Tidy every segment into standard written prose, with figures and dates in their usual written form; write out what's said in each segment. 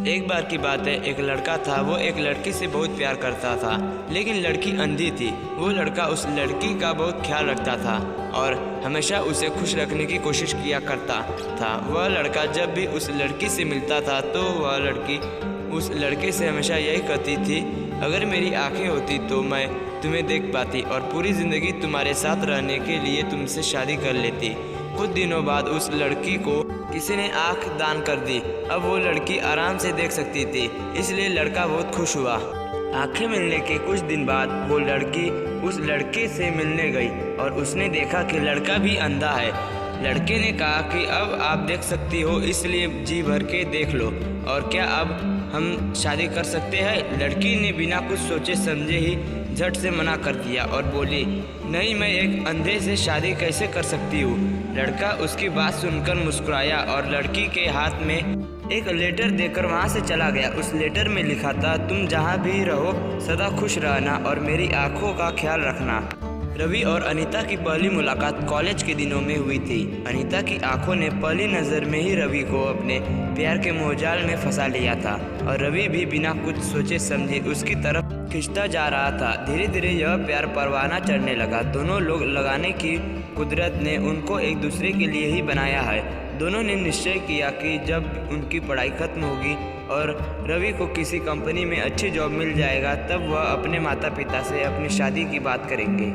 एक बार की बात है, एक लड़का था। वो एक लड़की से बहुत प्यार करता था, लेकिन लड़की अंधी थी। वो लड़का उस लड़की का बहुत ख्याल रखता था और हमेशा उसे खुश रखने की कोशिश किया करता था। वह लड़का जब भी उस लड़की से मिलता था तो वह लड़की उस लड़के से हमेशा यही कहती थी, अगर मेरी आंखें होती तो मैं तुम्हें देख पाती और पूरी ज़िंदगी तुम्हारे साथ रहने के लिए तुमसे शादी कर लेती। कुछ दिनों बाद उस लड़की को किसी ने आंख दान कर दी। अब वो लड़की आराम से देख सकती थी, इसलिए लड़का बहुत खुश हुआ। आंखें मिलने के कुछ दिन बाद वो लड़की उस लड़के से मिलने गई और उसने देखा कि लड़का भी अंधा है। लड़के ने कहा कि अब आप देख सकती हो, इसलिए जी भर के देख लो, और क्या अब हम शादी कर सकते हैं? लड़की ने बिना कुछ सोचे समझे ही झट से मना कर दिया और बोली, नहीं, मैं एक अंधे से शादी कैसे कर सकती हूँ। लड़का उसकी बात सुनकर मुस्कुराया और लड़की के हाथ में एक लेटर देकर वहाँ से चला गया। उस लेटर में लिखा था, तुम जहाँ भी रहो सदा खुश रहना और मेरी आंखों का ख्याल रखना। रवि और अनीता की पहली मुलाकात कॉलेज के दिनों में हुई थी। अनीता की आंखों ने पहली नज़र में ही रवि को अपने प्यार के मोहजाल में फंसा लिया था और रवि भी बिना कुछ सोचे समझे उसकी तरफ खिंचता जा रहा था। धीरे धीरे यह प्यार परवाना चढ़ने लगा। दोनों लोग लगाने की कुदरत ने उनको एक दूसरे के लिए ही बनाया है। दोनों ने निश्चय किया कि जब उनकी पढ़ाई खत्म होगी और रवि को किसी कंपनी में अच्छी जॉब मिल जाएगा, तब वह अपने माता पिता से अपनी शादी की बात करेंगे।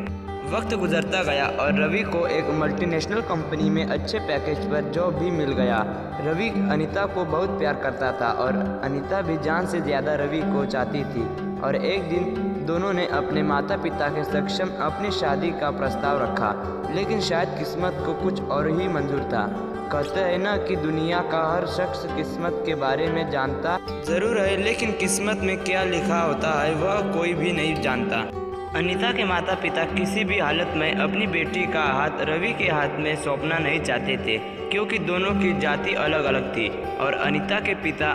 वक्त गुजरता गया और रवि को एक मल्टीनेशनल कंपनी में अच्छे पैकेज पर जॉब भी मिल गया। रवि अनीता को बहुत प्यार करता था और अनीता भी जान से ज़्यादा रवि को चाहती थी। और एक दिन दोनों ने अपने माता पिता के समक्ष अपनी शादी का प्रस्ताव रखा, लेकिन शायद किस्मत को कुछ और ही मंजूर था। कहते हैं ना कि दुनिया का हर शख्स किस्मत के बारे में जानता ज़रूर है, लेकिन किस्मत में क्या लिखा होता है वह कोई भी नहीं जानता। अनीता के माता पिता किसी भी हालत में अपनी बेटी का हाथ रवि के हाथ में सौंपना नहीं चाहते थे, क्योंकि दोनों की जाति अलग अलग थी और अनीता के पिता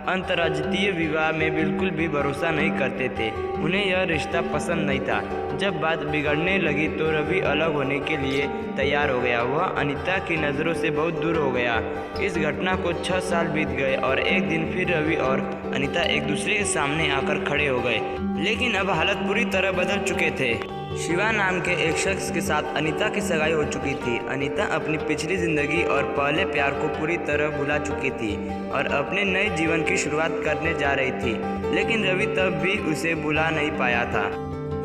अंतर्राज्यीय विवाह में बिल्कुल भी भरोसा नहीं करते थे। उन्हें यह रिश्ता पसंद नहीं था। जब बात बिगड़ने लगी तो रवि अलग होने के लिए तैयार हो गया। वह अनीता की नज़रों से बहुत दूर हो गया। इस घटना को 6 साल बीत गए और एक दिन फिर रवि और अनीता एक दूसरे के सामने आकर खड़े हो गए, लेकिन अब हालत पूरी तरह बदल चुके थे। शिवा नाम के एक शख्स के साथ अनीता की सगाई हो चुकी थी। अनीता अपनी पिछली ज़िंदगी और पहले प्यार को पूरी तरह भुला चुकी थी और अपने नए जीवन की शुरुआत करने जा रही थी, लेकिन रवि तब भी उसे भुला नहीं पाया था।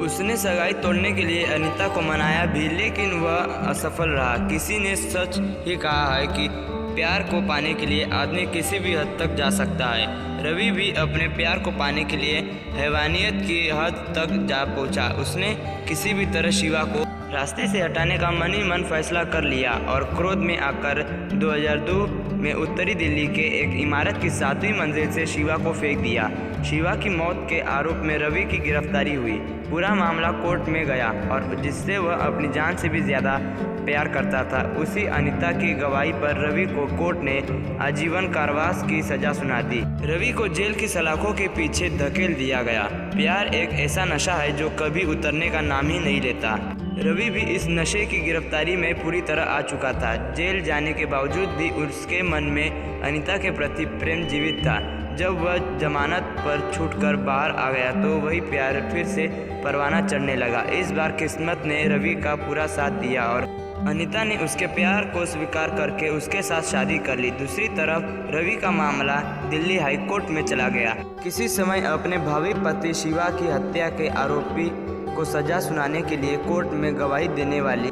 उसने सगाई तोड़ने के लिए अनीता को मनाया भी, लेकिन वह असफल रहा। किसी ने सच ही कहा है कि प्यार को पाने के लिए आदमी किसी भी हद तक जा सकता है। रवि भी अपने प्यार को पाने के लिए हैवानियत की हद तक जा पहुंचा। उसने किसी भी तरह शिवा को रास्ते से हटाने का मन ही मन फैसला कर लिया और क्रोध में आकर 2002 में उत्तरी दिल्ली के एक इमारत की 7वीं मंजिल से शिवा को फेंक दिया। शिवा की मौत के आरोप में रवि की गिरफ्तारी हुई। पूरा मामला कोर्ट में गया और जिससे वह अपनी जान से भी ज़्यादा प्यार करता था, उसी अनीता की गवाही पर रवि को कोर्ट ने आजीवन कारावास की सजा सुना दी। रवि को जेल की सलाखों के पीछे धकेल दिया गया। प्यार एक ऐसा नशा है जो कभी उतरने का नाम ही नहीं लेता। रवि भी इस नशे की गिरफ्तारी में पूरी तरह आ चुका था। जेल जाने के बावजूद भी उसके मन में अनीता के प्रति प्रेम जीवित था। जब वह जमानत पर छूटकर बाहर आ गया तो वही प्यार फिर से परवाना चढ़ने लगा। इस बार किस्मत ने रवि का पूरा साथ दिया और अनीता ने उसके प्यार को स्वीकार करके उसके साथ शादी कर ली। दूसरी तरफ रवि का मामला दिल्ली हाई कोर्ट में चला गया। किसी समय अपने भावी पति शिवा की हत्या के आरोपी को सजा सुनाने के लिए कोर्ट में गवाही देने वाली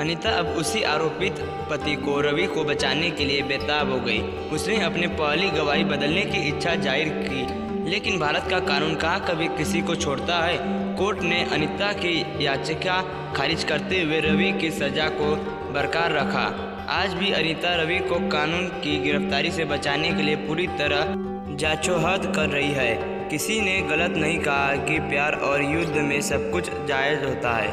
अनीता अब उसी आरोपित पति को रवि को बचाने के लिए बेताब हो गई। उसने अपने पहली गवाही बदलने की इच्छा जाहिर की, लेकिन भारत का कानून कहाँ कभी किसी को छोड़ता है। कोर्ट ने अनीता की याचिका खारिज करते हुए रवि की सजा को बरकरार रखा। आज भी अनीता रवि को कानून की गिरफ्तारी से बचाने के लिए पूरी तरह जांचोहद कर रही है। किसी ने गलत नहीं कहा कि प्यार और युद्ध में सब कुछ जायज़ होता है।